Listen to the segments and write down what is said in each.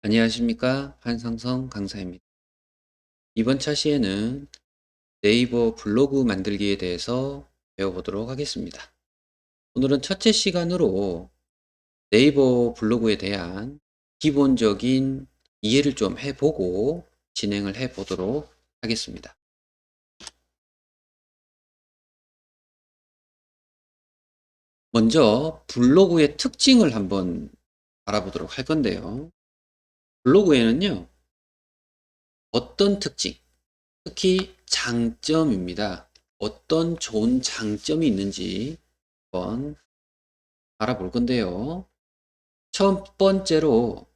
안녕하십니까? 한상성 강사입니다. 이번 차시에는 네이버 블로그 만들기에 대해서 배워보도록 하겠습니다. 오늘은 첫째 시간으로 네이버 블로그에 대한 기본적인 이해를 좀 해보고 진행을 해보도록 하겠습니다. 먼저 블로그의 특징을 한번 알아보도록 할 건데요. 블로그에는요, 어떤 특징, 특히 장점입니다. 어떤 좋은 장점이 있는지 한번 알아볼 건데요. 첫 번째로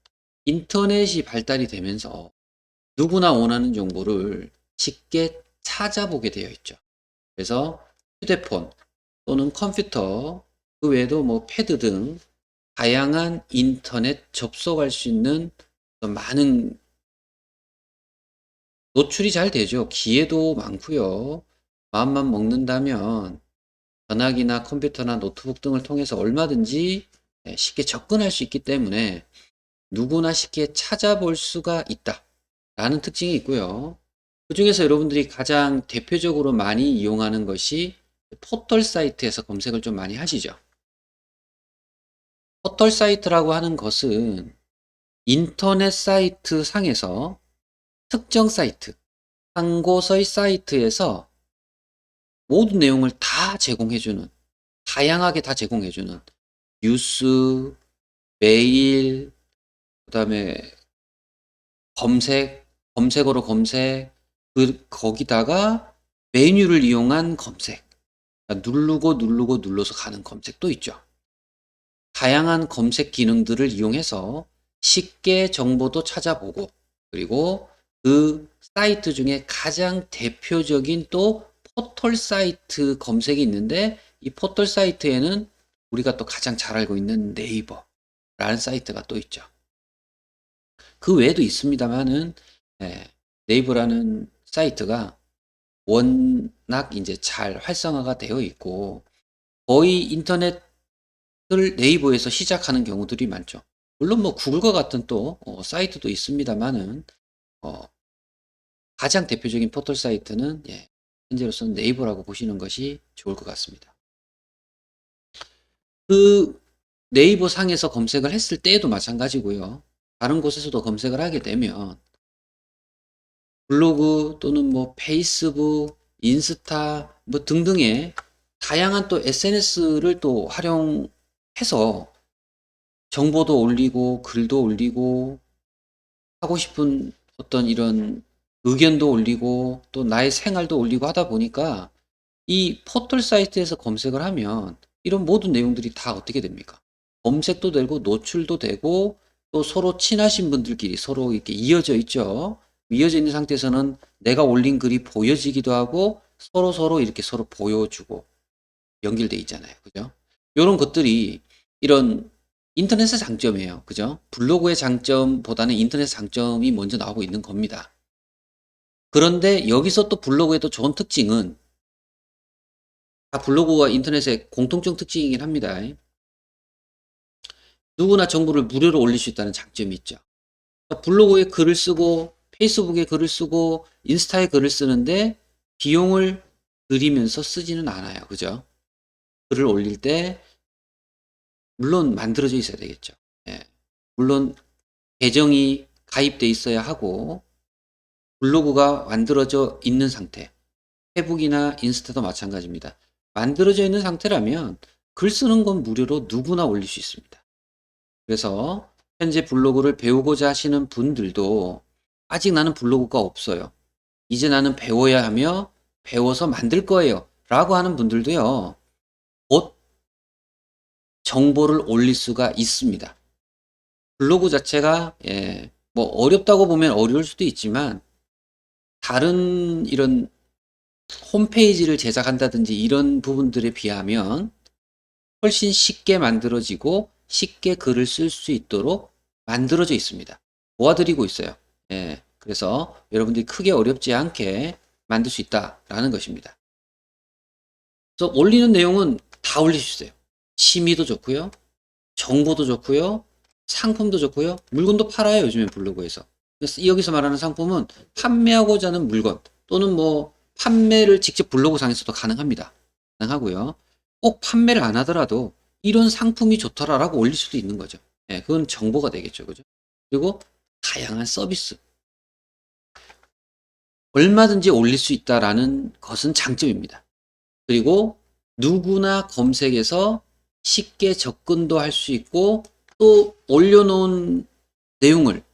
인터넷이 발달이 되면서 누구나 원하는 정보를 쉽게 찾아보게 되어 있죠. 그래서 휴대폰 또는 컴퓨터, 그 외에도 뭐 패드 등 다양한 인터넷 접속할 수 있는 많은 노출이 잘 되죠. 기회도 많고요. 마음만 먹는다면 전화기나 컴퓨터나 노트북 등을 통해서 얼마든지 쉽게 접근할 수 있기 때문에 누구나 쉽게 찾아볼 수가 있다 라는 특징이 있고요. 그 중에서 여러분들이 가장 대표적으로 많이 이용하는 것이 포털 사이트에서 검색을 좀 많이 하시죠. 포털 사이트라고 하는 것은 인터넷 사이트 상에서 특정 사이트, 한 곳의 사이트에서 모든 내용을 다 제공해주는, 다양하게 다 제공해주는 뉴스, 메일, 그 다음에 검색어로 검색, 거기다가 메뉴를 이용한 검색. 그러니까 누르고 눌러서 가는 검색도 있죠. 다양한 검색 기능들을 이용해서 쉽게 정보도 찾아보고, 그리고 그 사이트 중에 가장 대표적인 또 포털 사이트 검색이 있는데, 이 포털 사이트에는 우리가 또 가장 잘 알고 있는 네이버라는 사이트가 또 있죠. 그 외에도 있습니다만은, 예, 네이버라는 사이트가 워낙 이제 잘 활성화가 되어 있고, 거의 인터넷을 네이버에서 시작하는 경우들이 많죠. 물론 뭐 구글과 같은 또 사이트도 있습니다만은, 어, 가장 대표적인 포털 사이트는 현재로서는 네이버라고 보시는 것이 좋을 것 같습니다. 그 네이버 상에서 검색을 했을 때에도 마찬가지고요. 다른 곳에서도 검색을 하게 되면 블로그 또는 뭐 페이스북, 인스타 뭐 등등의 다양한 또 SNS를 또 활용해서 정보도 올리고 글도 올리고 하고 싶은 어떤 이런 의견도 올리고 또 나의 생활도 올리고 하다 보니까 이 포털 사이트에서 검색을 하면 이런 모든 내용들이 다 어떻게 됩니까? 검색도 되고 노출도 되고 또 서로 친하신 분들끼리 서로 이렇게 이어져 있죠. 이어져 있는 상태에서는 내가 올린 글이 보여지기도 하고 서로 이렇게 서로 보여주고 연결돼 있잖아요. 그죠? 이런 것들이 이런 인터넷의 장점이에요. 그죠? 블로그의 장점보다는 인터넷 장점이 먼저 나오고 있는 겁니다. 그런데 여기서 또 블로그의 또 좋은 특징은 다 블로그와 인터넷의 공통적 특징이긴 합니다. 누구나 정보를 무료로 올릴 수 있다는 장점이 있죠. 블로그에 글을 쓰고 페이스북에 글을 쓰고 인스타에 글을 쓰는데 비용을 들이면서 쓰지는 않아요. 그죠? 글을 올릴 때 물론 만들어져 있어야 되겠죠. 예. 물론 계정이 가입돼 있어야 하고 블로그가 만들어져 있는 상태. 페북이나 인스타도 마찬가지입니다. 만들어져 있는 상태라면 글 쓰는 건 무료로 누구나 올릴 수 있습니다. 그래서 현재 블로그를 배우고자 하시는 분들도 아직 나는 블로그가 없어요. 이제 나는 배워야 하며 배워서 만들 거예요. 라고 하는 분들도요. 곧 정보를 올릴 수가 있습니다. 블로그 자체가 뭐 어렵다고 보면 어려울 수도 있지만 다른 이런 홈페이지를 제작한다든지 이런 부분들에 비하면 훨씬 쉽게 만들어지고 쉽게 글을 쓸 수 있도록 만들어져 있습니다. 도와드리고 있어요. 그래서 여러분들이 크게 어렵지 않게 만들 수 있다라는 것입니다. 그래서 올리는 내용은 다 올릴 수 있어요. 취미도 좋고요. 정보도 좋고요. 상품도 좋고요. 물건도 팔아요. 요즘에 블로그에서. 그래서 여기서 말하는 상품은 판매하고자 하는 물건 또는 뭐 판매를 직접 블로그상에서도 가능합니다. 가능하고요. 꼭 판매를 안 하더라도 이런 상품이 좋더라라고 올릴 수도 있는 거죠. 예, 그건 정보가 되겠죠. 그죠? 그리고 다양한 서비스. 얼마든지 올릴 수 있다라는 것은 장점입니다. 그리고 누구나 검색해서 쉽게 접근도 할 수 있고 또 올려놓은 내용을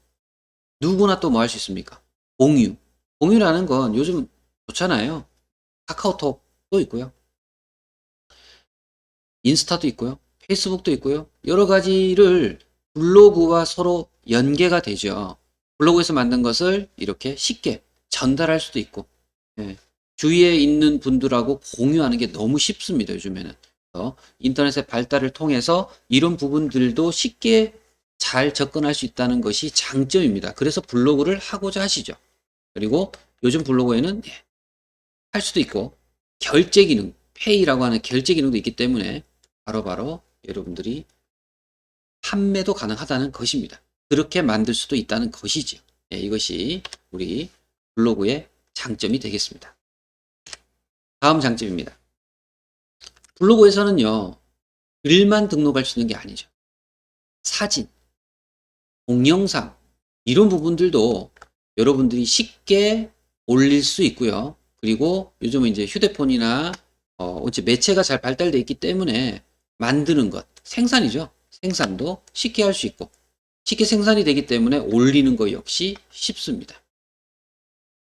누구나 또 뭐 할 수 있습니까? 공유. 공유라는 건 요즘 좋잖아요. 카카오톡도 있고요. 인스타도 있고요. 페이스북도 있고요. 여러 가지를 블로그와 서로 연계가 되죠. 블로그에서 만든 것을 이렇게 쉽게 전달할 수도 있고, 예. 주위에 있는 분들하고 공유하는 게 너무 쉽습니다, 요즘에는. 인터넷의 발달을 통해서 이런 부분들도 쉽게 잘 접근할 수 있다는 것이 장점입니다. 그래서 블로그를 하고자 하시죠. 그리고 요즘 블로그에는 할 수도 있고, 결제 기능, 페이라고 하는 결제 기능도 있기 때문에 바로바로 여러분들이 판매도 가능하다는 것입니다. 그렇게 만들 수도 있다는 것이죠. 이것이 우리 블로그의 장점이 되겠습니다. 다음 장점입니다. 블로그에서는요, 글만 등록할 수 있는 게 아니죠. 사진, 동영상, 이런 부분들도 여러분들이 쉽게 올릴 수 있고요. 그리고 요즘은 이제 휴대폰이나 이제 매체가 잘 발달되어 있기 때문에 만드는 것, 생산이죠. 생산도 쉽게 할 수 있고 쉽게 생산이 되기 때문에 올리는 것 역시 쉽습니다.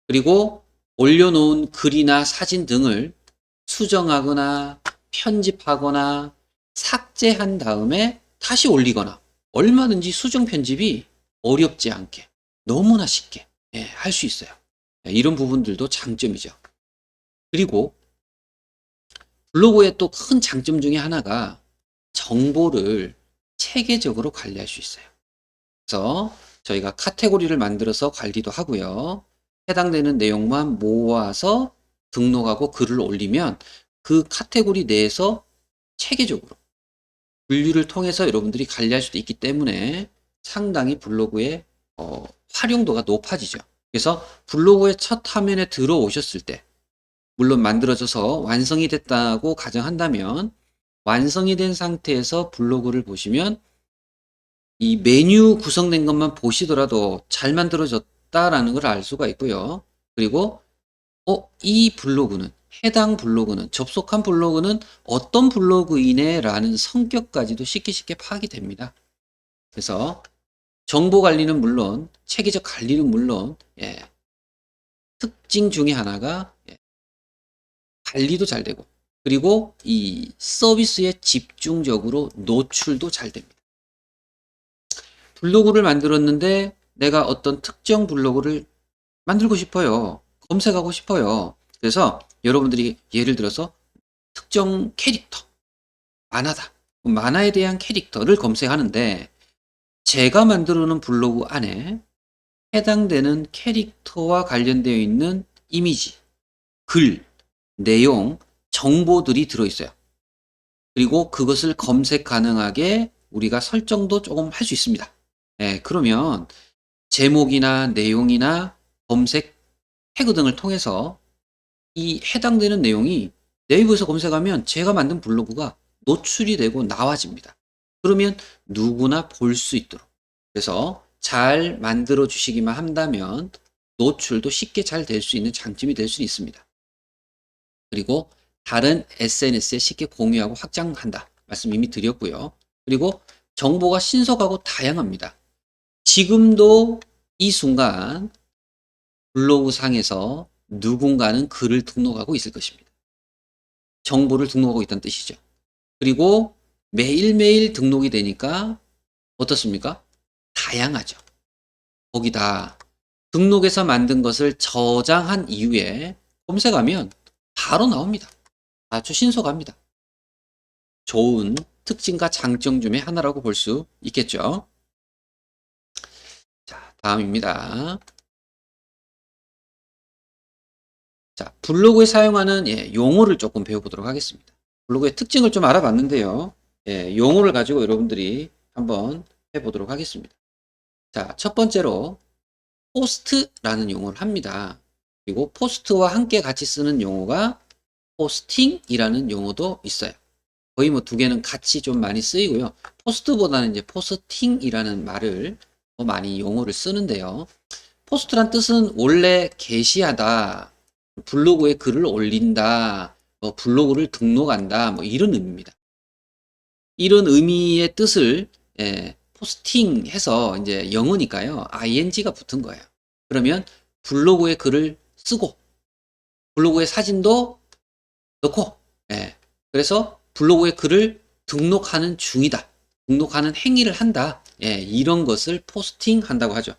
그리고 올려놓은 글이나 사진 등을 수정하거나 편집하거나 삭제한 다음에 다시 올리거나 얼마든지 수정 편집이 어렵지 않게 너무나 쉽게 할 수 있어요. 이런 부분들도 장점이죠. 그리고 블로그의 또 큰 장점 중에 하나가 정보를 체계적으로 관리할 수 있어요. 그래서 저희가 카테고리를 만들어서 관리도 하고요. 해당되는 내용만 모아서 등록하고 글을 올리면 그 카테고리 내에서 체계적으로 분류를 통해서 여러분들이 관리할 수도 있기 때문에 상당히 블로그의 활용도가 높아지죠. 그래서 블로그의 첫 화면에 들어오셨을 때 물론 만들어져서 완성이 됐다고 가정한다면 완성이 된 상태에서 블로그를 보시면 이 메뉴 구성된 것만 보시더라도 잘 만들어졌다라는 걸 알 수가 있고요. 그리고 이 블로그는 해당 블로그는 접속한 블로그는 어떤 블로그이네라는 성격까지도 쉽게 파악이 됩니다. 그래서 정보 관리는 물론 체계적 관리는 물론 특징 중에 하나가 관리도 잘 되고 그리고 이 서비스에 집중적으로 노출도 잘 됩니다. 블로그를 만들었는데 내가 어떤 특정 블로그를 만들고 싶어요. 검색하고 싶어요. 그래서 여러분들이 예를 들어서 특정 캐릭터, 만화다. 만화에 대한 캐릭터를 검색하는데 제가 만들어 놓은 블로그 안에 해당되는 캐릭터와 관련되어 있는 이미지, 글, 내용, 정보들이 들어있어요. 그리고 그것을 검색 가능하게 우리가 설정도 조금 할 수 있습니다. 그러면 제목이나 내용이나 검색 태그 등을 통해서 이 해당되는 내용이 네이버에서 검색하면 제가 만든 블로그가 노출이 되고 나와집니다. 그러면 누구나 볼 수 있도록. 그래서 잘 만들어 주시기만 한다면 노출도 쉽게 잘 될 수 있는 장점이 될 수 있습니다. 그리고 다른 SNS에 쉽게 공유하고 확장한다. 말씀 이미 드렸고요. 그리고 정보가 신속하고 다양합니다. 지금도 이 순간 블로그 상에서 누군가는 글을 등록하고 있을 것입니다. 정보를 등록하고 있다는 뜻이죠. 그리고 매일매일 등록이 되니까 어떻습니까? 다양하죠. 거기다 등록해서 만든 것을 저장한 이후에 검색하면 바로 나옵니다. 아주 신속합니다. 좋은 특징과 장점 중에 하나라고 볼 수 있겠죠. 자, 다음입니다. 자, 블로그에 사용하는 용어를 조금 배워보도록 하겠습니다. 블로그의 특징을 좀 알아봤는데요. 용어를 가지고 여러분들이 한번 해보도록 하겠습니다. 자, 첫 번째로 포스트라는 용어를 합니다. 그리고 포스트와 함께 같이 쓰는 용어가 포스팅이라는 용어도 있어요. 거의 뭐 두 개는 같이 좀 많이 쓰이고요. 포스트보다는 이제 포스팅이라는 말을 더 많이 용어를 쓰는데요. 포스트란 뜻은 원래 게시하다, 블로그에 글을 올린다, 뭐 블로그를 등록한다, 뭐 이런 의미입니다. 이런 의미의 뜻을 포스팅해서 이제 영어니까요. ing가 붙은 거예요. 그러면 블로그에 글을 쓰고 블로그에 사진도 넣고 그래서 블로그에 글을 등록하는 중이다. 등록하는 행위를 한다. 이런 것을 포스팅 한다고 하죠.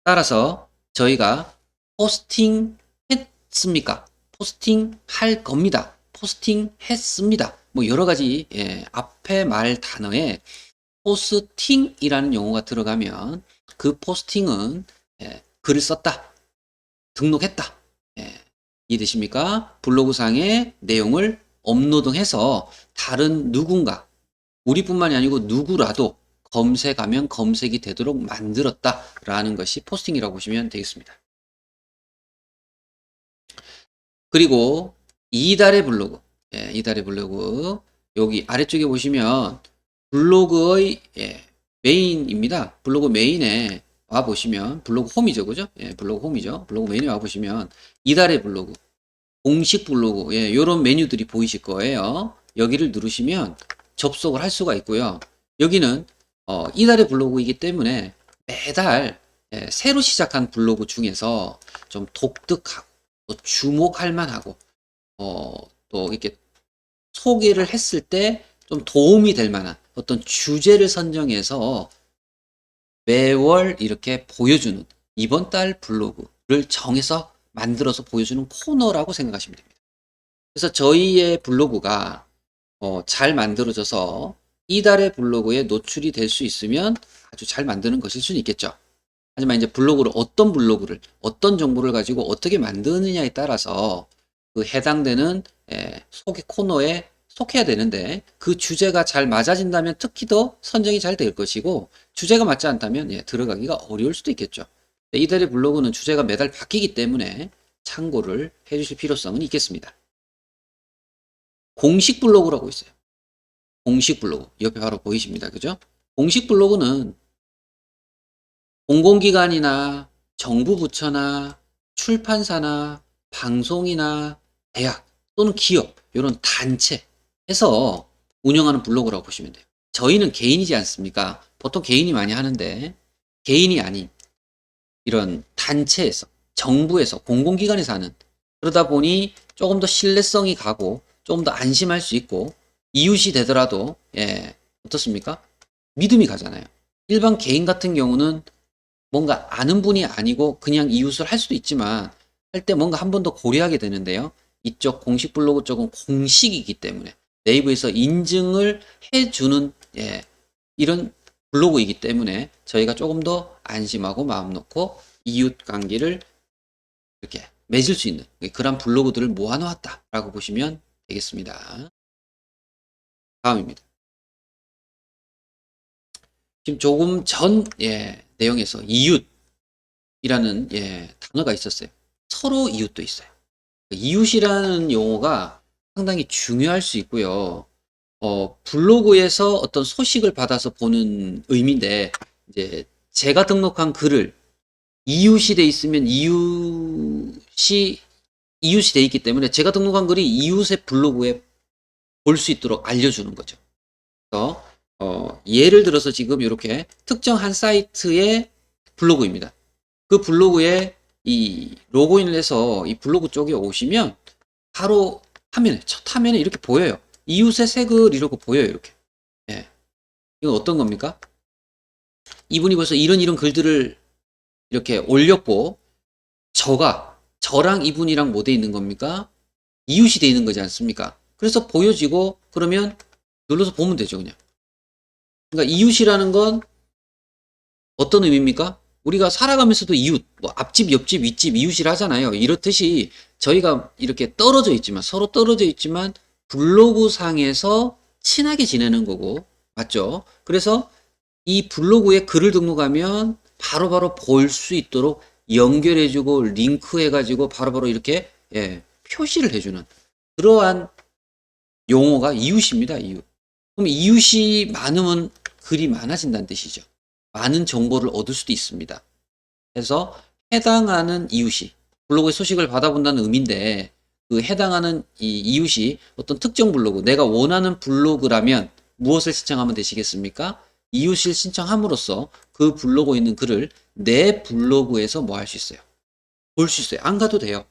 따라서 저희가 포스팅 했습니까? 포스팅 할 겁니다. 포스팅 했습니다. 뭐 여러 가지 앞에 말 단어에 포스팅이라는 용어가 들어가면 그 포스팅은 글을 썼다. 등록했다. 이해되십니까? 블로그상의 내용을 업로드해서 다른 누군가, 우리뿐만이 아니고 누구라도 검색하면 검색이 되도록 만들었다라는 것이 포스팅이라고 보시면 되겠습니다. 그리고 이달의 블로그, 이달의 블로그 여기 아래쪽에 보시면 블로그의 메인입니다. 블로그 메인에 와 보시면 블로그 홈이죠, 그죠? 블로그 홈이죠. 블로그 메인에 와 보시면 이달의 블로그, 공식 블로그, 이런 메뉴들이 보이실 거예요. 여기를 누르시면 접속을 할 수가 있고요. 여기는 이달의 블로그이기 때문에 매달 새로 시작한 블로그 중에서 좀 독특하고 또 주목할 만하고 또 이렇게 소개를 했을 때 좀 도움이 될 만한 어떤 주제를 선정해서 매월 이렇게 보여주는 이번 달 블로그를 정해서 만들어서 보여주는 코너라고 생각하시면 됩니다. 그래서 저희의 블로그가 잘 만들어져서 이달의 블로그에 노출이 될 수 있으면 아주 잘 만드는 것일 수는 있겠죠. 하지만 이제 어떤 블로그를, 어떤 정보를 가지고 어떻게 만드느냐에 따라서 그 해당되는 소개 코너에 속해야 되는데 그 주제가 잘 맞아진다면 특히 더 선정이 잘 될 것이고 주제가 맞지 않다면 들어가기가 어려울 수도 있겠죠. 이달의 블로그는 주제가 매달 바뀌기 때문에 참고를 해주실 필요성은 있겠습니다. 공식 블로그라고 있어요. 공식 블로그. 옆에 바로 보이십니다. 그죠? 공식 블로그는 공공기관이나 정부 부처나 출판사나 방송이나 대학 또는 기업 이런 단체에서 운영하는 블로그라고 보시면 돼요. 저희는 개인이지 않습니까? 보통 개인이 많이 하는데 개인이 아닌 이런 단체에서 정부에서 공공기관에서 하는 그러다 보니 조금 더 신뢰성이 가고 조금 더 안심할 수 있고 이웃이 되더라도 어떻습니까? 믿음이 가잖아요. 일반 개인 같은 경우는 뭔가 아는 분이 아니고 그냥 이웃을 할 수도 있지만 할 때 뭔가 한 번 더 고려하게 되는데요. 이쪽 공식 블로그 쪽은 공식이기 때문에 네이버에서 인증을 해주는 이런 블로그이기 때문에 저희가 조금 더 안심하고 마음 놓고 이웃 관계를 이렇게 맺을 수 있는 그런 블로그들을 모아놓았다라고 보시면 되겠습니다. 다음입니다. 지금 조금 전 내용에서 이웃이라는 단어가 있었어요. 서로 이웃도 있어요. 이웃이라는 용어가 상당히 중요할 수 있고요. 블로그에서 어떤 소식을 받아서 보는 의미인데 이제 제가 등록한 글을 이웃이 돼 있으면 이웃이 돼 있기 때문에 제가 등록한 글이 이웃의 블로그에 볼 수 있도록 알려주는 거죠. 그래서 예를 들어서 지금 이렇게 특정 한 사이트의 블로그입니다. 그 블로그에 이 로그인을 해서 이 블로그 쪽에 오시면 바로 첫 화면에 이렇게 보여요. 이웃의 새 글 이러고 보여요. 이렇게. 이건 어떤 겁니까? 이분이 벌써 이런 글들을 이렇게 올렸고 저랑 이분이랑 뭐 돼 있는 겁니까? 이웃이 돼 있는 거지 않습니까? 그래서 보여지고 그러면 눌러서 보면 되죠, 그냥. 그러니까 이웃이라는 건 어떤 의미입니까? 우리가 살아가면서도 이웃, 뭐 앞집, 옆집, 윗집, 이웃이라 하잖아요. 이렇듯이 저희가 이렇게 떨어져 있지만, 서로 떨어져 있지만 블로그 상에서 친하게 지내는 거고, 맞죠? 그래서 이 블로그에 글을 등록하면 바로바로 볼 수 있도록 연결해주고 링크해가지고 바로바로 이렇게 표시를 해주는 그러한 용어가 이웃입니다. 이웃. 그럼 이웃이 많으면 글이 많아진다는 뜻이죠. 많은 정보를 얻을 수도 있습니다. 그래서 해당하는 이웃이 블로그의 소식을 받아본다는 의미인데 그 해당하는 이 이웃이 어떤 특정 블로그, 내가 원하는 블로그라면 무엇을 신청하면 되시겠습니까? 이웃을 신청함으로써 그 블로그에 있는 글을 내 블로그에서 뭐 할 수 있어요? 볼 수 있어요. 안 가도 돼요.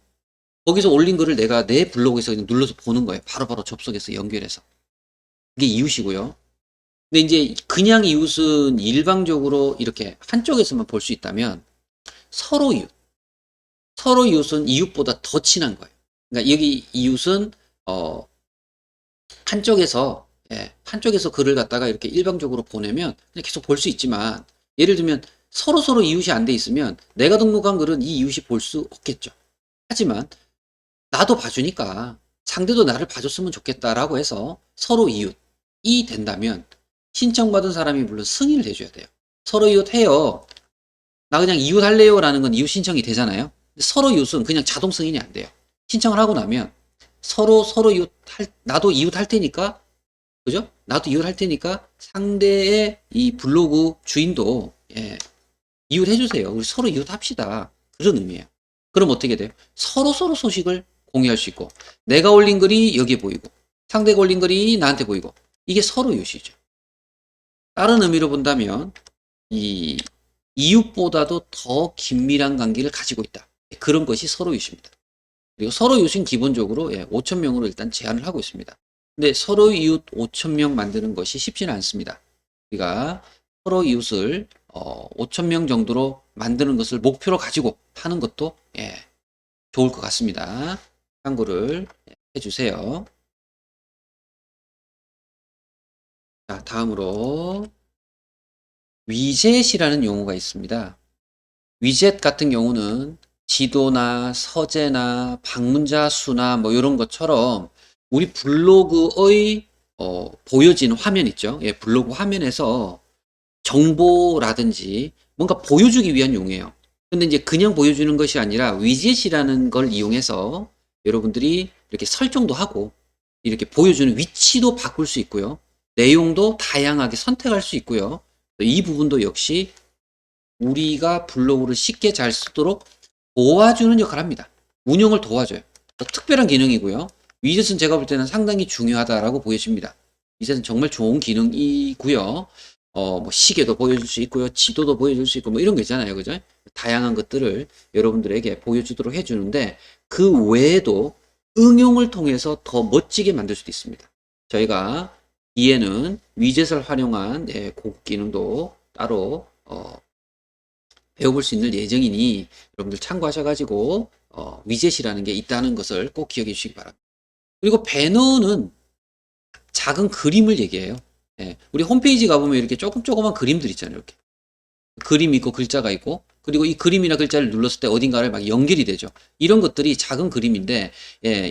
거기서 올린 글을 내가 내 블로그에서 그냥 눌러서 보는 거예요. 바로바로 접속해서 연결해서. 이게 이웃이고요. 근데 이제 그냥 이웃은 일방적으로 이렇게 한쪽에서만 볼 수 있다면 서로 이웃. 서로 이웃은 이웃보다 더 친한 거예요. 그러니까 여기 이웃은 한쪽에서 한쪽에서 글을 갖다가 이렇게 일방적으로 보내면 그냥 계속 볼 수 있지만 예를 들면 서로 이웃이 안 돼 있으면 내가 등록한 글은 이 이웃이 볼 수 없겠죠. 하지만 나도 봐주니까 상대도 나를 봐줬으면 좋겠다라고 해서 서로 이웃이 된다면 신청받은 사람이 물론 승인을 해줘야 돼요. 서로 이웃 해요. 나 그냥 이웃 할래요 라는 건 이웃 신청이 되잖아요. 서로 이웃은 그냥 자동 승인이 안 돼요. 신청을 하고 나면 서로 이웃 나도 이웃 할 테니까, 그죠? 나도 이웃 할 테니까 상대의 이 블로그 주인도 이웃 해주세요. 우리 서로 이웃 합시다. 그런 의미예요. 그럼 어떻게 돼요? 서로 소식을 공유할 수 있고 내가 올린 글이 여기에 보이고 상대가 올린 글이 나한테 보이고 이게 서로 이웃이죠. 다른 의미로 본다면 이 이웃보다도 더 긴밀한 관계를 가지고 있다. 그런 것이 서로 이웃입니다. 그리고 서로 이웃은 기본적으로 5,000명으로 일단 제한을 하고 있습니다. 근데 서로 이웃 5,000명 만드는 것이 쉽지는 않습니다. 우리가 서로 이웃을 5,000명 정도로 만드는 것을 목표로 가지고 하는 것도 좋을 것 같습니다. 참고를 해주세요. 자, 다음으로 위젯이라는 용어가 있습니다. 위젯 같은 경우는 지도나 서재나 방문자 수나 뭐 이런 것처럼 우리 블로그의 보여지는 화면 있죠. 블로그 화면에서 정보라든지 뭔가 보여주기 위한 용어예요. 근데 이제 그냥 보여주는 것이 아니라 위젯이라는 걸 이용해서 여러분들이 이렇게 설정도 하고 이렇게 보여주는 위치도 바꿀 수 있고요. 내용도 다양하게 선택할 수 있고요. 이 부분도 역시 우리가 블로그를 쉽게 잘 쓰도록 도와주는 역할을 합니다. 운영을 도와줘요. 특별한 기능이고요. 위젯은 제가 볼 때는 상당히 중요하다라고 보여집니다. 위젯은 정말 좋은 기능이고요. 뭐 시계도 보여줄 수 있고요. 지도도 보여줄 수 있고 뭐 이런 거 있잖아요. 그죠? 다양한 것들을 여러분들에게 보여주도록 해주는데 그 외에도 응용을 통해서 더 멋지게 만들 수도 있습니다. 저희가 뒤에는 위젯을 활용한 고급 기능도 따로 배워볼 수 있는 예정이니 여러분들 참고하셔가지고 위젯이라는 게 있다는 것을 꼭 기억해 주시기 바랍니다. 그리고 배너는 작은 그림을 얘기해요. 우리 홈페이지 가보면 이렇게 조그만 그림들 있잖아요. 이렇게 그림이 있고 글자가 있고 그리고 이 그림이나 글자를 눌렀을 때 어딘가를 막 연결이 되죠. 이런 것들이 작은 그림인데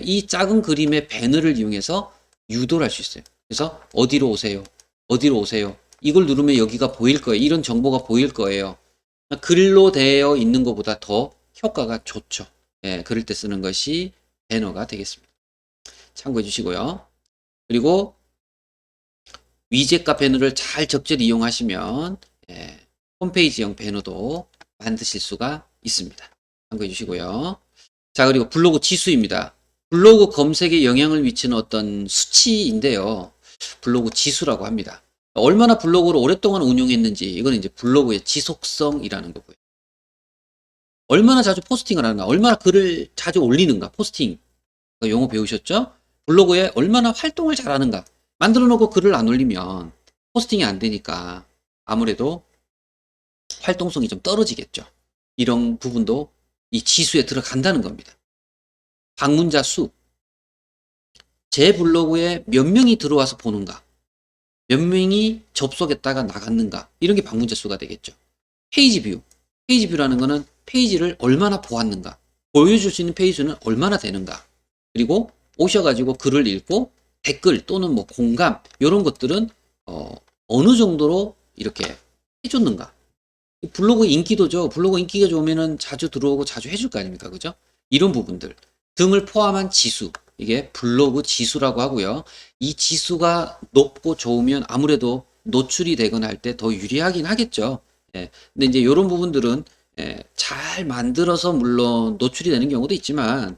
이 작은 그림의 배너를 이용해서 유도를 할 수 있어요. 그래서 어디로 오세요? 어디로 오세요? 이걸 누르면 여기가 보일 거예요. 이런 정보가 보일 거예요. 글로 되어 있는 것보다 더 효과가 좋죠. 그럴 때 쓰는 것이 배너가 되겠습니다. 참고해 주시고요. 그리고 위젯과 배너를 잘 적절히 이용하시면 홈페이지형 배너도 만드실 수가 있습니다. 참고해 주시고요. 자, 그리고 블로그 지수입니다. 블로그 검색에 영향을 미치는 어떤 수치인데요. 블로그 지수라고 합니다. 얼마나 블로그를 오랫동안 운용했는지 이거는 이제 블로그의 지속성이라는 거고요. 얼마나 자주 포스팅을 하는가, 얼마나 글을 자주 올리는가, 포스팅 용어 배우셨죠? 블로그에 얼마나 활동을 잘하는가. 만들어 놓고 글을 안 올리면 포스팅이 안 되니까 아무래도 활동성이 좀 떨어지겠죠. 이런 부분도 이 지수에 들어간다는 겁니다. 방문자 수, 제 블로그에 몇 명이 들어와서 보는가, 몇 명이 접속했다가 나갔는가, 이런 게 방문자 수가 되겠죠. 페이지 뷰, 페이지 뷰라는 거는 페이지를 얼마나 보았는가, 보여줄 수 있는 페이지 수는 얼마나 되는가, 그리고 오셔가지고 글을 읽고 댓글 또는 뭐 공감 이런 것들은 어느 정도로 이렇게 해줬는가? 블로그 인기도죠. 블로그 인기가 좋으면은 자주 들어오고 자주 해줄 거 아닙니까? 그죠? 이런 부분들 등을 포함한 지수, 이게 블로그 지수라고 하고요. 이 지수가 높고 좋으면 아무래도 노출이 되거나 할 때 더 유리하긴 하겠죠. 예. 근데 이제 이런 부분들은 잘 만들어서 물론 노출이 되는 경우도 있지만,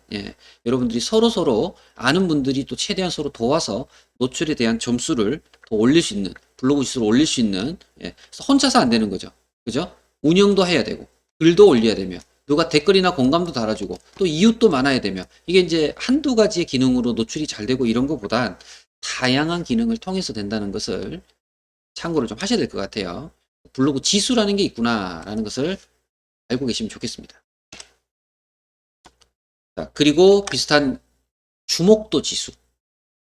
여러분들이 서로 아는 분들이 또 최대한 서로 도와서 노출에 대한 점수를 더 올릴 수 있는, 블로그 지수를 올릴 수 있는, 그래서 혼자서 안 되는 거죠. 그죠? 운영도 해야 되고, 글도 올려야 되며, 누가 댓글이나 공감도 달아주고, 또 이웃도 많아야 되며, 이게 이제 한두 가지의 기능으로 노출이 잘 되고 이런 것보단 다양한 기능을 통해서 된다는 것을 참고를 좀 하셔야 될 것 같아요. 블로그 지수라는 게 있구나라는 것을 알고 계시면 좋겠습니다. 자, 그리고 비슷한 주목도 지수.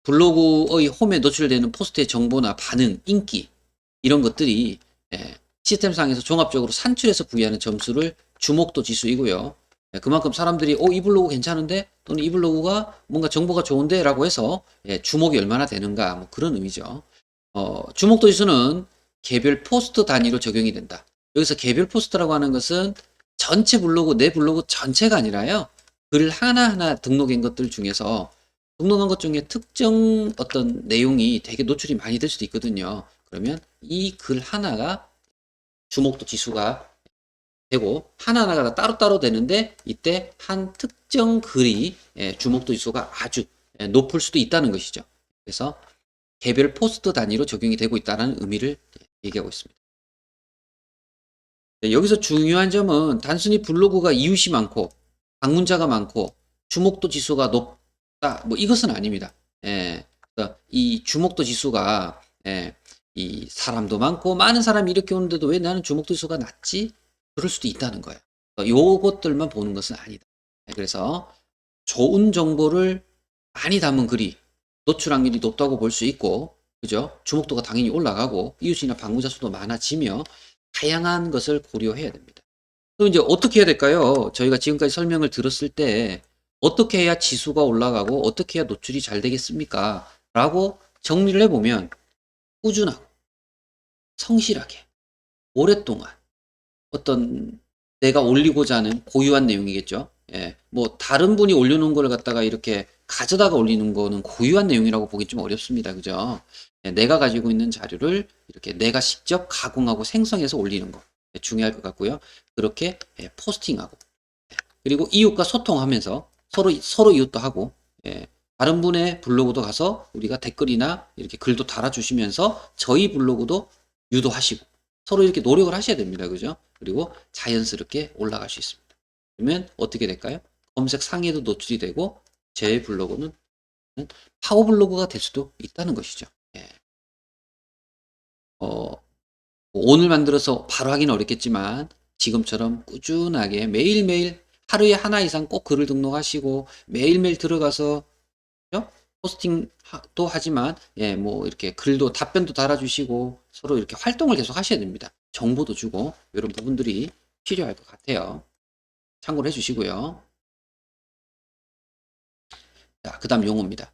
블로그의 홈에 노출되는 포스트의 정보나 반응, 인기 이런 것들이 시스템상에서 종합적으로 산출해서 부여하는 점수를 주목도 지수이고요. 그만큼 사람들이 이 블로그 괜찮은데 또는 이 블로그가 뭔가 정보가 좋은데 라고 해서 주목이 얼마나 되는가 뭐 그런 의미죠. 주목도 지수는 개별 포스트 단위로 적용이 된다. 여기서 개별 포스트라고 하는 것은 전체 블로그, 내 블로그 전체가 아니라요. 글 하나하나 등록한 것들 중에서 등록한 것 중에 특정 어떤 내용이 되게 노출이 많이 될 수도 있거든요. 그러면 이 글 하나가 주목도 지수가 되고 하나하나가 따로따로 되는데 이때 한 특정 글이 주목도 지수가 아주 높을 수도 있다는 것이죠. 그래서 개별 포스트 단위로 적용이 되고 있다는 의미를 얘기하고 있습니다. 여기서 중요한 점은 단순히 블로그가 이웃이 많고 방문자가 많고 주목도 지수가 높다 뭐 이것은 아닙니다. 그러니까 이 주목도 지수가 이 사람도 많고 많은 사람이 이렇게 오는데도 왜 나는 주목도 지수가 낮지? 그럴 수도 있다는 거예요. 요것들만 보는 것은 아니다. 그래서 좋은 정보를 많이 담은 글이 노출 확률이 높다고 볼 수 있고, 그죠? 주목도가 당연히 올라가고 이웃이나 방문자 수도 많아지며 다양한 것을 고려해야 됩니다. 그럼 이제 어떻게 해야 될까요? 저희가 지금까지 설명을 들었을 때 어떻게 해야 지수가 올라가고 어떻게 해야 노출이 잘 되겠습니까? 라고 정리를 해보면 꾸준하고 성실하게 오랫동안 어떤 내가 올리고자 하는 고유한 내용이겠죠. 뭐 다른 분이 올려놓은 걸 갖다가 이렇게 가져다가 올리는 거는 고유한 내용이라고 보기 좀 어렵습니다. 그죠? 내가 가지고 있는 자료를 이렇게 내가 직접 가공하고 생성해서 올리는 거 중요할 것 같고요. 그렇게 포스팅하고 그리고 이웃과 소통하면서 서로 이웃도 하고 다른 분의 블로그도 가서 우리가 댓글이나 이렇게 글도 달아주시면서 저희 블로그도 유도하시고 서로 이렇게 노력을 하셔야 됩니다. 그죠? 그리고 자연스럽게 올라갈 수 있습니다. 그러면 어떻게 될까요? 검색 상에도 노출이 되고 제 블로그는 파워 블로그가 될 수도 있다는 것이죠. 오늘 만들어서 바로 하기는 어렵겠지만 지금처럼 꾸준하게 매일매일 하루에 하나 이상 꼭 글을 등록하시고 매일매일 들어가서 포스팅도 하지만 뭐 이렇게 글도 답변도 달아주시고 서로 이렇게 활동을 계속 하셔야 됩니다. 정보도 주고 이런 부분들이 필요할 것 같아요. 참고를 해주시고요. 자, 그다음 용어입니다.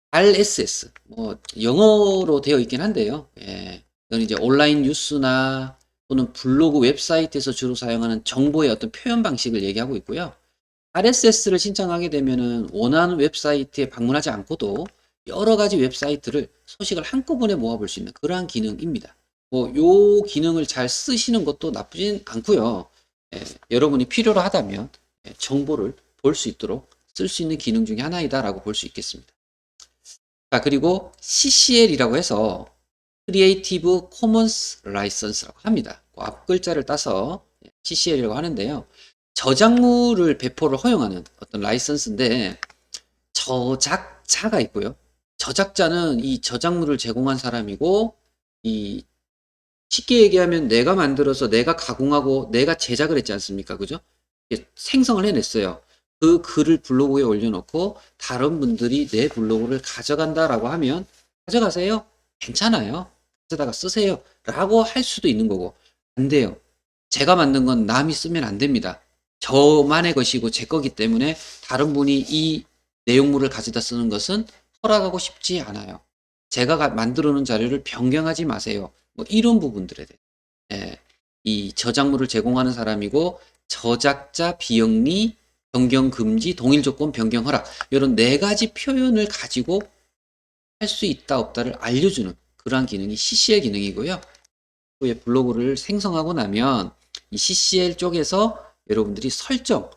RSS 뭐 영어로 되어 있긴 한데요. 이건 이제 온라인 뉴스나 또는 블로그 웹사이트에서 주로 사용하는 정보의 어떤 표현 방식을 얘기하고 있고요. RSS를 신청하게 되면은 원하는 웹사이트에 방문하지 않고도 여러 가지 웹사이트를 소식을 한꺼번에 모아볼 수 있는 그러한 기능입니다. 뭐 요 기능을 잘 쓰시는 것도 나쁘진 않고요. 여러분이 필요로 하다면 정보를 볼 수 있도록 쓸 수 있는 기능 중에 하나이다라고 볼 수 있겠습니다. 자, 그리고 CCL이라고 해서 Creative Commons License라고 합니다. 그 앞 글자를 따서 CCL이라고 하는데요. 저작물을 배포를 허용하는 어떤 라이선스인데 저작자가 있고요. 저작자는 이 저작물을 제공한 사람이고 이 쉽게 얘기하면 내가 만들어서 내가 가공하고 내가 제작을 했지 않습니까? 그죠? 생성을 해냈어요. 그 글을 블로그에 올려놓고 다른 분들이 내 블로그를 가져간다라고 하면 가져가세요. 괜찮아요. 가져다가 쓰세요. 라고 할 수도 있는 거고 안 돼요. 제가 만든 건 남이 쓰면 안 됩니다. 저만의 것이고 제 거기 때문에 다른 분이 이 내용물을 가져다 쓰는 것은 허락하고 싶지 않아요. 제가 만들어 놓은 자료를 변경하지 마세요. 뭐 이런 부분들에 대해 예, 이 저작물을 제공하는 사람이고 저작자 비영리 변경 금지 동일 조건 변경 허락 이런 네 가지 표현을 가지고 할 수 있다 없다를 알려주는 그러한 기능이 CCL 기능이고요. 또 블로그를 생성하고 나면 이 CCL 쪽에서 여러분들이 설정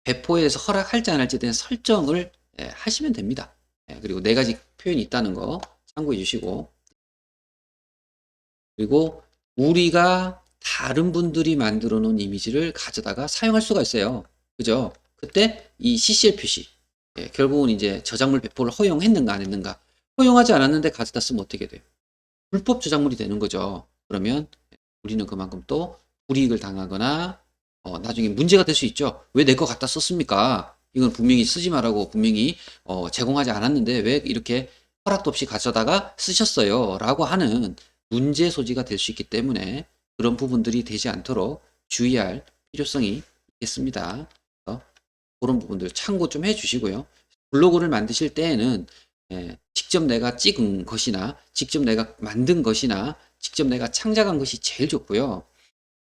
배포에서 허락할지 안 할지에 대한 설정을 하시면 됩니다. 그리고 네 가지 표현이 있다는 거 참고해 주시고 그리고 우리가 다른 분들이 만들어 놓은 이미지를 가져다가 사용할 수가 있어요. 그죠? 그때 이 CCL 표시 결국은 이제 저작물 배포를 허용했는가 안 했는가 허용하지 않았는데 가져다 쓰면 어떻게 돼요? 불법 저작물이 되는 거죠. 그러면 우리는 그만큼 또 불이익을 당하거나 나중에 문제가 될 수 있죠. 왜 내 거 갖다 썼습니까? 이건 분명히 쓰지 말라고 분명히 제공하지 않았는데 왜 이렇게 허락도 없이 가져다가 쓰셨어요? 라고 하는 문제 소지가 될 수 있기 때문에 그런 부분들이 되지 않도록 주의할 필요성이 있겠습니다. 그런 부분들 참고 좀 해주시고요. 블로그를 만드실 때에는 직접 내가 찍은 것이나 직접 내가 만든 것이나 직접 내가 창작한 것이 제일 좋고요.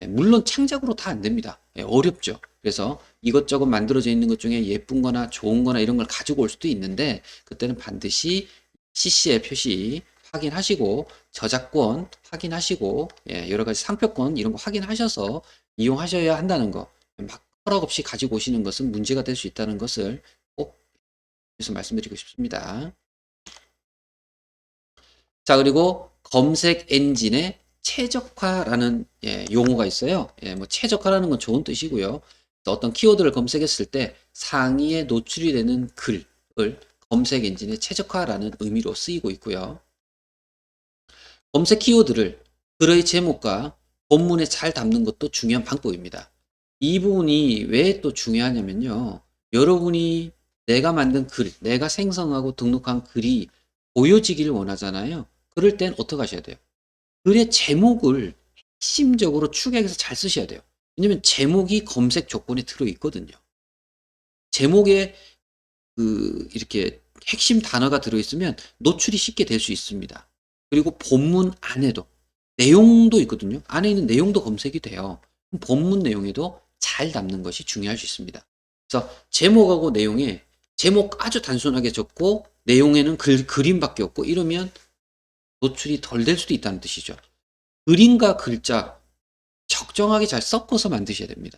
물론 창작으로 다 안 됩니다. 어렵죠. 그래서 이것저것 만들어져 있는 것 중에 예쁜 거나 좋은 거나 이런 걸 가지고 올 수도 있는데 그때는 반드시 CC의 표시 확인하시고 저작권 확인하시고 여러 가지 상표권 이런 거 확인하셔서 이용하셔야 한다는 거. 막 허락 없이 가지고 오시는 것은 문제가 될 수 있다는 것을 꼭 그래서 말씀드리고 싶습니다. 자, 그리고 검색 엔진의 최적화라는 용어가 있어요. 뭐 최적화라는 건 좋은 뜻이고요. 어떤 키워드를 검색했을 때 상위에 노출이 되는 글을 검색 엔진의 최적화라는 의미로 쓰이고 있고요. 검색 키워드를 글의 제목과 본문에 잘 담는 것도 중요한 방법입니다. 이 부분이 왜 또 중요하냐면요. 여러분이 내가 만든 글, 내가 생성하고 등록한 글이 보여지기를 원하잖아요. 그럴 땐 어떻게 하셔야 돼요? 글의 제목을 핵심적으로 축약해서 잘 쓰셔야 돼요. 왜냐면 제목이 검색 조건에 들어있거든요. 제목에 이렇게 핵심 단어가 들어있으면 노출이 쉽게 될 수 있습니다. 그리고 본문 안에도 내용도 있거든요. 안에 있는 내용도 검색이 돼요. 본문 내용에도 잘 담는 것이 중요할 수 있습니다. 그래서 제목하고 내용에 제목 아주 단순하게 적고 내용에는 그림밖에 없고 이러면 노출이 덜 될 수도 있다는 뜻이죠. 그림과 글자 적정하게 잘 섞어서 만드셔야 됩니다.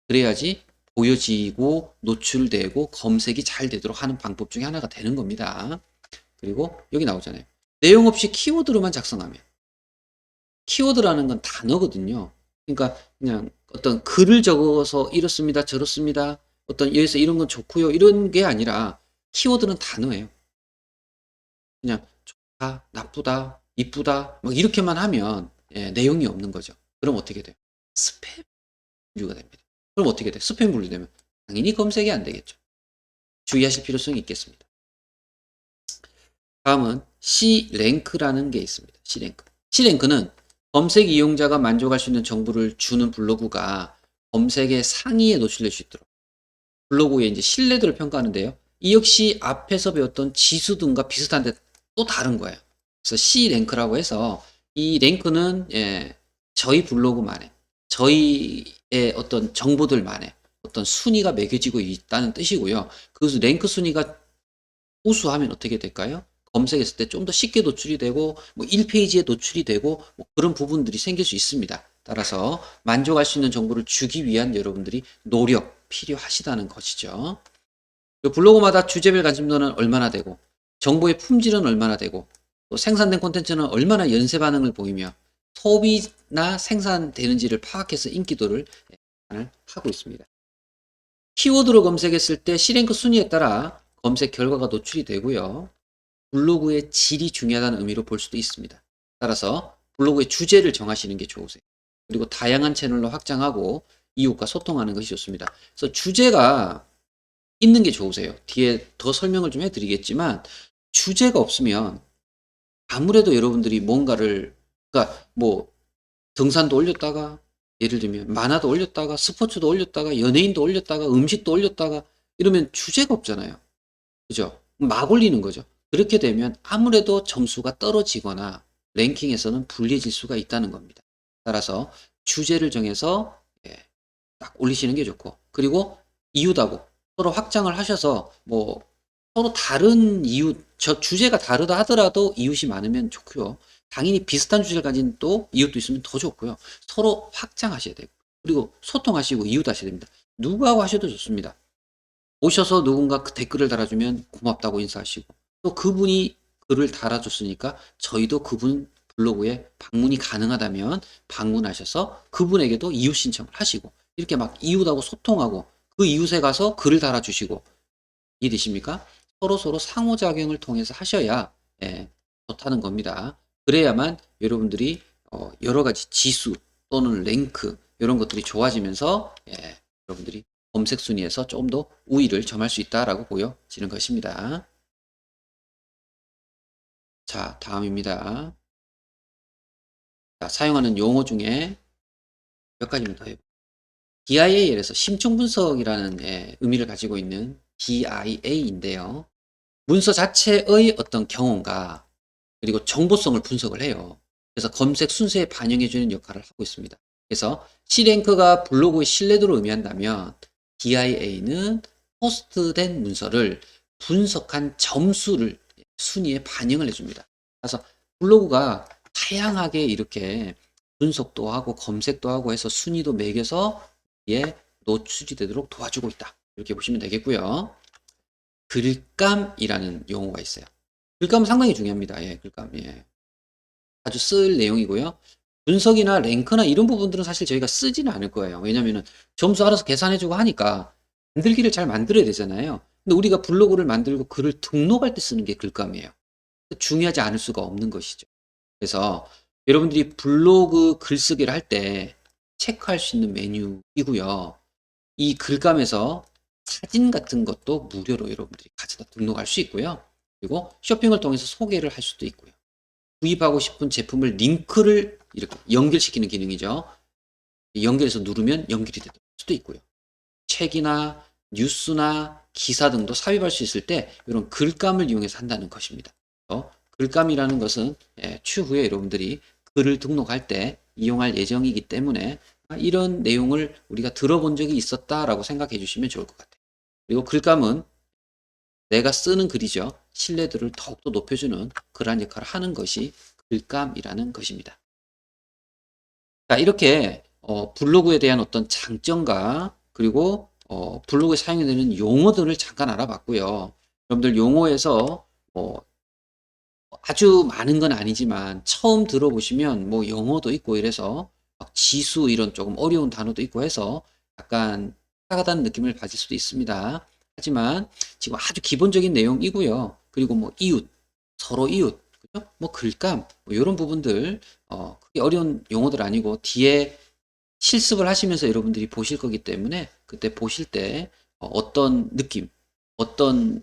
그래야지 보여지고 노출되고 검색이 잘 되도록 하는 방법 중에 하나가 되는 겁니다. 그리고 여기 나오잖아요. 내용 없이 키워드로만 작성하면 키워드라는 건 단어거든요. 그러니까 그냥 어떤 글을 적어서 이렇습니다, 저렇습니다. 어떤 여기서 이런 건 좋고요. 이런 게 아니라 키워드는 단어예요. 그냥 좋다, 나쁘다, 이쁘다 막 이렇게만 하면 내용이 없는 거죠. 그럼 어떻게 돼요? 스팸 분류가 됩니다. 그럼 어떻게 돼? 스팸 분류되면 당연히 검색이 안 되겠죠. 주의하실 필요성이 있겠습니다. 다음은 C랭크라는 게 있습니다. C랭크. C랭크는 검색 이용자가 만족할 수 있는 정보를 주는 블로그가 검색의 상위에 노출될 수 있도록 블로그의 이제 신뢰도를 평가하는데요. 이 역시 앞에서 배웠던 지수 등과 비슷한데 또 다른 거예요. 그래서 C랭크라고 해서 이 랭크는 저희 블로그만의 저희의 어떤 정보들만의 어떤 순위가 매겨지고 있다는 뜻이고요. 그 랭크 순위가 우수하면 어떻게 될까요? 검색했을 때 좀 더 쉽게 노출이 되고 뭐 1페이지에 노출이 되고 뭐 그런 부분들이 생길 수 있습니다. 따라서 만족할 수 있는 정보를 주기 위한 여러분들이 노력 필요하시다는 것이죠. 블로그마다 주제별 관심도는 얼마나 되고 정보의 품질은 얼마나 되고 또 생산된 콘텐츠는 얼마나 연쇄 반응을 보이며 소비나 생산되는지를 파악해서 인기도를 하고 있습니다. 키워드로 검색했을 때 C랭크 순위에 따라 검색 결과가 노출이 되고요. 블로그의 질이 중요하다는 의미로 볼 수도 있습니다. 따라서 블로그의 주제를 정하시는 게 좋으세요. 그리고 다양한 채널로 확장하고 이웃과 소통하는 것이 좋습니다. 그래서 주제가 있는 게 좋으세요. 뒤에 더 설명을 좀 해드리겠지만 주제가 없으면 아무래도 여러분들이 뭔가를 그러니까 뭐 등산도 올렸다가 예를 들면 만화도 올렸다가 스포츠도 올렸다가 연예인도 올렸다가 음식도 올렸다가 이러면 주제가 없잖아요. 그죠? 막 올리는 거죠. 그렇게 되면 아무래도 점수가 떨어지거나 랭킹에서는 불리해질 수가 있다는 겁니다. 따라서 주제를 정해서 딱 올리시는 게 좋고, 그리고 이웃하고 서로 확장을 하셔서 뭐 서로 다른 이웃, 저 주제가 다르다 하더라도 이웃이 많으면 좋고요. 당연히 비슷한 주제를 가진 또 이웃도 있으면 더 좋고요. 서로 확장하셔야 되고, 그리고 소통하시고 이웃하셔야 됩니다. 누구하고 하셔도 좋습니다. 오셔서 누군가 그 댓글을 달아주면 고맙다고 인사하시고, 또 그분이 글을 달아줬으니까 저희도 그분 블로그에 방문이 가능하다면 방문하셔서 그분에게도 이웃 신청을 하시고, 이렇게 막 이웃하고 소통하고 그 이웃에 가서 글을 달아주시고, 이해되십니까? 서로서로 상호작용을 통해서 하셔야 좋다는 겁니다. 그래야만 여러분들이 여러 가지 지수 또는 랭크 이런 것들이 좋아지면서 여러분들이 검색 순위에서 조금 더 우위를 점할 수 있다라고 보여지는 것입니다. 자, 다음입니다. 자, 사용하는 용어 중에 몇 가지만 더 해볼게요. DIA에서 심층 분석이라는 의미를 가지고 있는 DIA인데요. 문서 자체의 어떤 경험과 그리고 정보성을 분석을 해요. 그래서 검색 순서에 반영해주는 역할을 하고 있습니다. 그래서 C랭크가 블로그의 신뢰도를 의미한다면 DIA는 포스트된 문서를 분석한 점수를 순위에 반영을 해줍니다. 그래서 블로그가 다양하게 이렇게 분석도 하고 검색도 하고 해서 순위도 매겨서 이에 노출이 되도록 도와주고 있다. 이렇게 보시면 되겠고요. 글감이라는 용어가 있어요. 글감은 상당히 중요합니다. 글감. 아주 쓸 내용이고요. 분석이나 랭크나 이런 부분들은 사실 저희가 쓰지는 않을 거예요. 왜냐면은 점수 알아서 계산해주고 하니까 만들기를 잘 만들어야 되잖아요. 근데 우리가 블로그를 만들고 글을 등록할 때 쓰는 게 글감이에요. 중요하지 않을 수가 없는 것이죠. 그래서 여러분들이 블로그 글쓰기를 할 때 체크할 수 있는 메뉴이고요. 이 글감에서 사진 같은 것도 무료로 여러분들이 가져다 등록할 수 있고요. 그리고 쇼핑을 통해서 소개를 할 수도 있고요. 구입하고 싶은 제품을 링크를 이렇게 연결시키는 기능이죠. 연결해서 누르면 연결이 될 수도 있고요. 책이나 뉴스나 기사 등도 삽입할 수 있을 때 이런 글감을 이용해서 한다는 것입니다. 글감이라는 것은 추후에 여러분들이 글을 등록할 때 이용할 예정이기 때문에 이런 내용을 우리가 들어본 적이 있었다라고 생각해 주시면 좋을 것 같아요. 그리고 글감은 내가 쓰는 글이죠. 신뢰도를 더욱더 높여주는 그러한 역할을 하는 것이 글감이라는 것입니다. 자, 이렇게 블로그에 대한 어떤 장점과 그리고 블로그에 사용되는 용어들을 잠깐 알아봤고요. 여러분들 용어에서 아주 많은 건 아니지만 처음 들어보시면 뭐 영어도 있고 이래서 막 지수 이런 조금 어려운 단어도 있고 해서 약간 하다는 느낌을 받을 수도 있습니다. 하지만 지금 아주 기본적인 내용이고요. 그리고 뭐 이웃, 서로 이웃, 그죠? 뭐 글감, 뭐 이런 부분들 크게 어려운 용어들 아니고 뒤에 실습을 하시면서 여러분들이 보실 거기 때문에 그때 보실 때 어떤 느낌, 어떤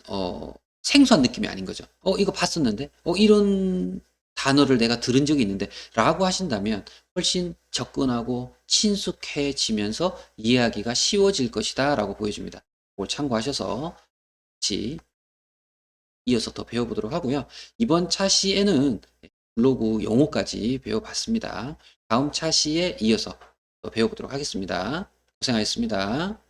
생소한 느낌이 아닌 거죠. 이거 봤었는데, 이런 단어를 내가 들은 적이 있는데, 라고 하신다면 훨씬 접근하고 친숙해지면서 이해하기가 쉬워질 것이다 라고 보여줍니다. 그걸 참고하셔서 같이 이어서 더 배워보도록 하고요. 이번 차시에는 블로그 용어까지 배워봤습니다. 다음 차시에 이어서 더 배워보도록 하겠습니다. 고생하셨습니다.